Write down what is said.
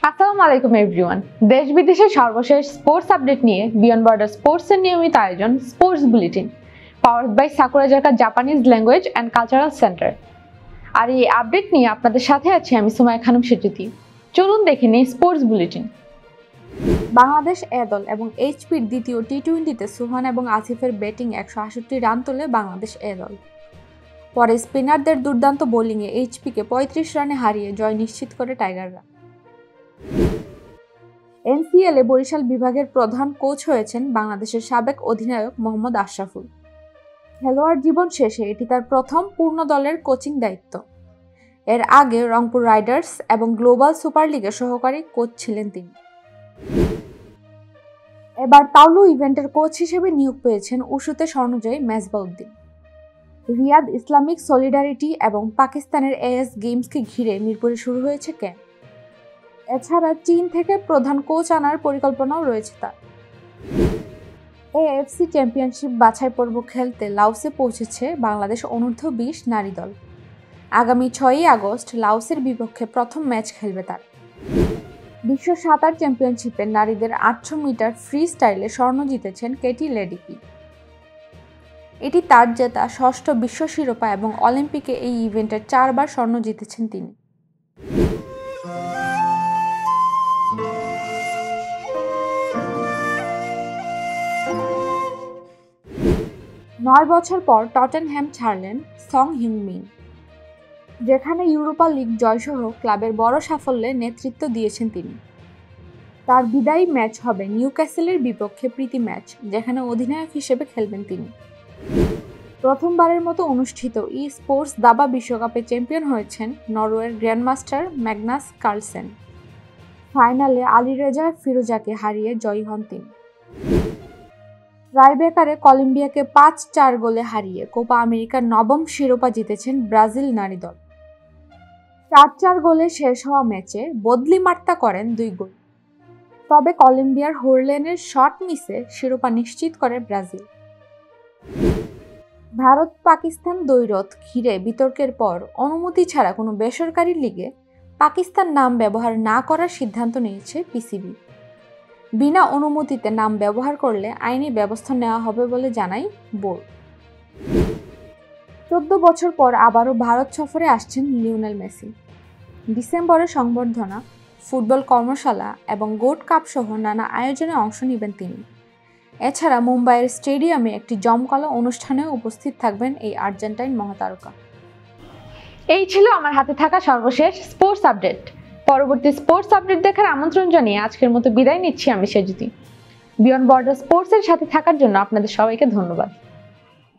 আসসালামু আলাইকুম এভরিওয়ান। দেশ বিদেশের সর্বশেষ স্পোর্টস আপডেট নিয়ে বিয়ন্ড বর্ডার স্পোর্টসের নিয়মিত আয়োজন স্পোর্টস বুলেটিন, পাওয়ার্ড বাই সাকুরাজারকা Japanese language and cultural centre. আর এই আপডেট নিয়ে আপনাদের সাথে আছি আমি সুমাইয়া খানম সেতুতি। চলুন দেখে নিই স্পোর্টস বুলেটিন। বাংলাদেশ এ দল এবং এইচপির দ্বিতীয় টি-20তে সুহান এবং আসিফের ব্যাটিং 168 রান তোলে বাংলাদেশ এ দল। পরে স্পিনারদের দুর্দান্ত বোলিংয়ে এইচপিকে 35 রানে হারিয়ে জয় নিশ্চিত করে টাইগাররা। এনসিএলে বরিশাল বিভাগের প্রধান কোচ হয়েছেন বাংলাদেশের সাবেক অধিনায়ক মোহাম্মদ আশরাফুল। খেলোয়াড় জীবন শেষে এটি তার প্রথম পূর্ণ দলের কোচিং দায়িত্ব। এর আগে রংপুর রাইডার্স এবং গ্লোবাল সুপার লিগের সহকারী কোচ ছিলেন তিনি। এবার তাওলু ইভেন্টের কোচ হিসেবে নিয়োগ পেয়েছেন উশুতে স্বর্ণজয়ী মেজবাউদ্দিন। রিয়াদ ইসলামিক সলিডারিটি এবং পাকিস্তানের এএস গেমসকে ঘিরে মিরপুরে শুরু হয়েছে ক্যাম্প। এছাড়া চীন থেকে প্রধান কোচ আনার পরিকল্পনাও রয়েছে তার। এএফসি চ্যাম্পিয়নশিপ বাছাই পর্ব খেলতে লাওসে পৌঁছেছে বাংলাদেশ অনূর্ধ্ব-20 নারী দল। আগামী 6ই আগস্ট লাওসের বিপক্ষে প্রথম ম্যাচ খেলবে তার। বিশ্ব সাঁতার চ্যাম্পিয়নশিপে নারীদের 800 মিটার ফ্রি স্টাইলে স্বর্ণ জিতেছেন কেটি লেডিকি। এটি তার জেতা ষষ্ঠ বিশ্ব শিরোপা এবং অলিম্পিকে এই ইভেন্টের 4 বার স্বর্ণ জিতেছেন তিনি। 9 বছর পর টটেনহ্যাম ছাড়লেন সং হিউং-মিন, যেখানে ইউরোপা লিগ জয়সহ ক্লাবের বড় সাফল্যে নেতৃত্ব দিয়েছেন তিনি। তার বিদায়ী ম্যাচ হবে নিউক্যাসলের বিপক্ষে প্রীতি ম্যাচ, যেখানে অধিনায়ক হিসেবে খেলবেন তিনি। প্রথমবারের মতো অনুষ্ঠিত ই স্পোর্টস দাবা বিশ্বকাপে চ্যাম্পিয়ন হয়েছেন নরওয়ের গ্র্যান্ডমাস্টার ম্যাগনাস কার্লসেন। ফাইনালে আলীরেজা ফিরোজাকে হারিয়ে জয়ী হন তিনি। টাইব্রেকারে কলম্বিয়াকে 5-4 গোলে হারিয়ে কোপা আমেরিকার 9ম শিরোপা জিতেছেন ব্রাজিল নারী দল। 4-4 গোলে শেষ হওয়া ম্যাচে বদলি মার্তা করেন 2 গোল। তবে কলম্বিয়ার হোরলেনের শট মিসে শিরোপা নিশ্চিত করে ব্রাজিল। ভারত পাকিস্তান দ্বৈরথ ঘিরে বিতর্কের পর অনুমতি ছাড়া কোনো বেসরকারি লিগে পাকিস্তান নাম ব্যবহার না করার সিদ্ধান্ত নিয়েছে পিসিবি। বিনা অনুমতিতে নাম ব্যবহার করলে আইনি ব্যবস্থা নেওয়া হবে বলে জানায় বোর্ড। 14 বছর পর আবারও ভারত সফরে আসছেন লিওনেল মেসি। ডিসেম্বরে সংবর্ধনা, ফুটবল কর্মশালা এবং গোল্ড কাপ সহ নানা আয়োজনে অংশ নেবেন তিনি। এছাড়া মুম্বাইয়ের স্টেডিয়ামে একটি জমকালো অনুষ্ঠানেও উপস্থিত থাকবেন এই আর্জেন্টাইন মহাতারকা। এই ছিল আমার হাতে থাকা সর্বশেষ স্পোর্টস আপডেট। পরবর্তী স্পোর্টস আপডেট দেখার আমন্ত্রণ জানিয়ে আজকের মতো বিদায় নিচ্ছি আমি সেজুতি। বিয়ন্ড বর্ডার স্পোর্টসের সাথে থাকার জন্য আপনাদের সবাইকে ধন্যবাদ।